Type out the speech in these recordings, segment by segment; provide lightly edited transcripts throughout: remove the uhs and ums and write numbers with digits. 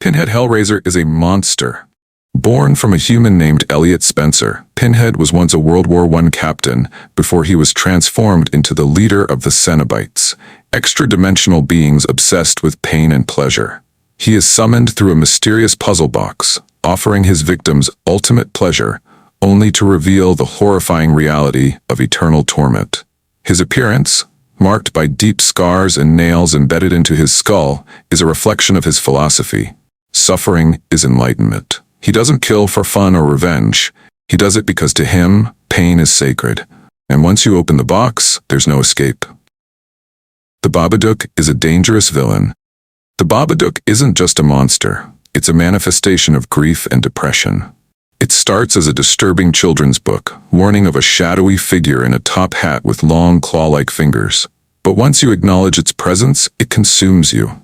Pinhead Hellraiser is a monster. Born from a human named Elliot Spencer, Pinhead was once a World War I captain before he was transformed into the leader of the Cenobites, extra-dimensional beings obsessed with pain and pleasure. He is summoned through a mysterious puzzle box, offering his victims ultimate pleasure, only to reveal the horrifying reality of eternal torment. His appearance, marked by deep scars and nails embedded into his skull, is a reflection of his philosophy. Suffering is enlightenment. He doesn't kill for fun or revenge. He does it because to him, pain is sacred. And once you open the box, there's no escape. The Badadook is a dangerous villain. The Badadook isn't just a monster. It's a manifestation of grief and depression. It starts as a disturbing children's book, warning of a shadowy figure in a top hat with long claw-like fingers. But once you acknowledge its presence, it consumes you.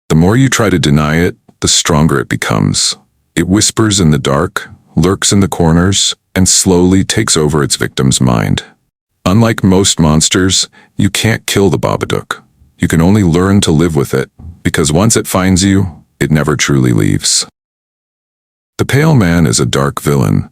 The more you try to deny it, the stronger it becomes. It whispers in the dark, lurks in the corners, and slowly takes over its victim's mind. Unlike most monsters, you can't kill the Badadook. You can only learn to live with it, because once it finds you, it never truly leaves. The Paleman is a dark villain.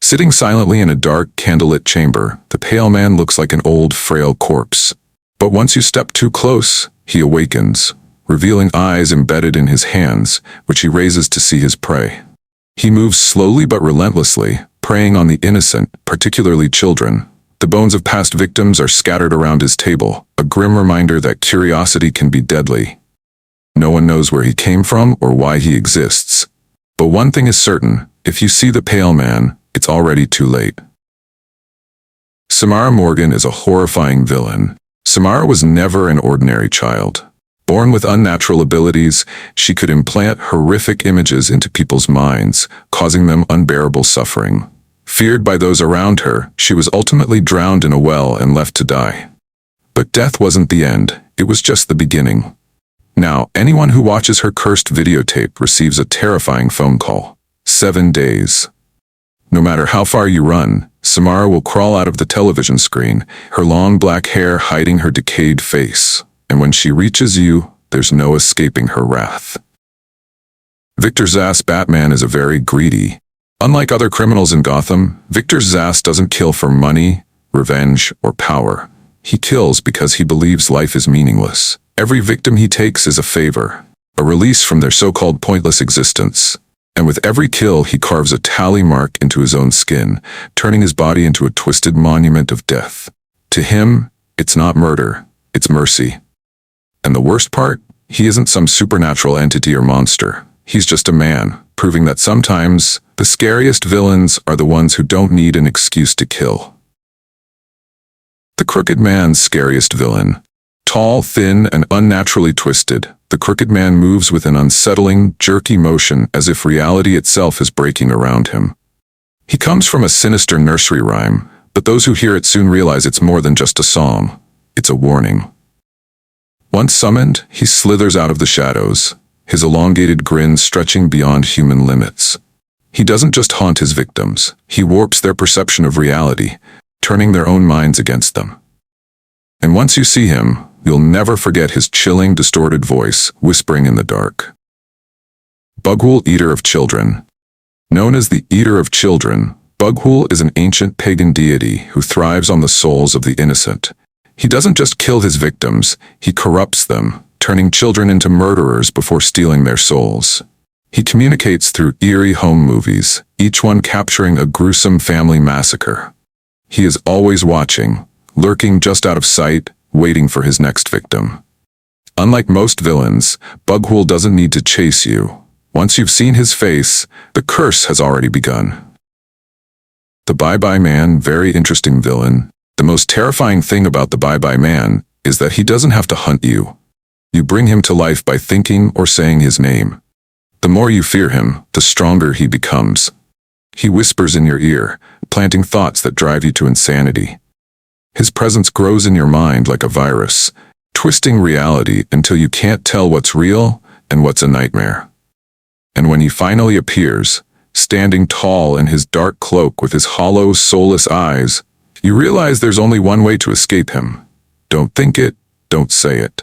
Sitting silently in a dark, candlelit chamber, the Paleman looks like an old, frail corpse. But once you step too close, he awakens, revealing eyes embedded in his hands, which he raises to see his prey. He moves slowly but relentlessly, preying on the innocent, particularly children. The bones of past victims are scattered around his table, a grim reminder that curiosity can be deadly. No one knows where he came from or why he exists. But one thing is certain, if you see the Paleman, it's already too late. Samara Morgan is a horrifying villain. Samara was never an ordinary child. Born with unnatural abilities, she could implant horrific images into people's minds, causing them unbearable suffering. Feared by those around her, she was ultimately drowned in a well and left to die. But death wasn't the end, it was just the beginning. Now, anyone who watches her cursed videotape receives a terrifying phone call. 7 days. No matter how far you run, Samara will crawl out of the television screen, her long black hair hiding her decayed face. And when she reaches you, there's no escaping her wrath. Victor Zsasz Batman is a very greedy. Unlike other criminals in Gotham, Victor Zsasz doesn't kill for money, revenge, or power. He kills because he believes life is meaningless. Every victim he takes is a favor, a release from their so-called pointless existence. And with every kill, he carves a tally mark into his own skin, turning his body into a twisted monument of death. To him, it's not murder, it's mercy. And the worst part, he isn't some supernatural entity or monster. He's just a man, proving that sometimes the scariest villains are the ones who don't need an excuse to kill. The Crooked Man's scariest villain. Tall, thin, and unnaturally twisted, the Crooked Man moves with an unsettling, jerky motion as if reality itself is breaking around him. He comes from a sinister nursery rhyme, but those who hear it soon realize it's more than just a song. It's a warning. Once summoned, he slithers out of the shadows, his elongated grin stretching beyond human limits. He doesn't just haunt his victims, he warps their perception of reality, turning their own minds against them. And once you see him, you'll never forget his chilling, distorted voice, whispering in the dark. Bughuul, Eater of Children. Known as the Eater of Children, Bughuul is an ancient pagan deity who thrives on the souls of the innocent. He doesn't just kill his victims, he corrupts them, turning children into murderers before stealing their souls. He communicates through eerie home movies, each one capturing a gruesome family massacre. He is always watching, lurking just out of sight, waiting for his next victim. Unlike most villains, Bughuul doesn't need to chase you. Once you've seen his face, the curse has already begun. The ByeBye Man, very interesting villain. The most terrifying thing about the ByeBye Man is that he doesn't have to hunt you. You bring him to life by thinking or saying his name. The more you fear him, the stronger he becomes. He whispers in your ear, planting thoughts that drive you to insanity. His presence grows in your mind like a virus, twisting reality until you can't tell what's real and what's a nightmare. And when he finally appears, standing tall in his dark cloak with his hollow, soulless eyes, you realize there's only one way to escape him. Don't think it, don't say it.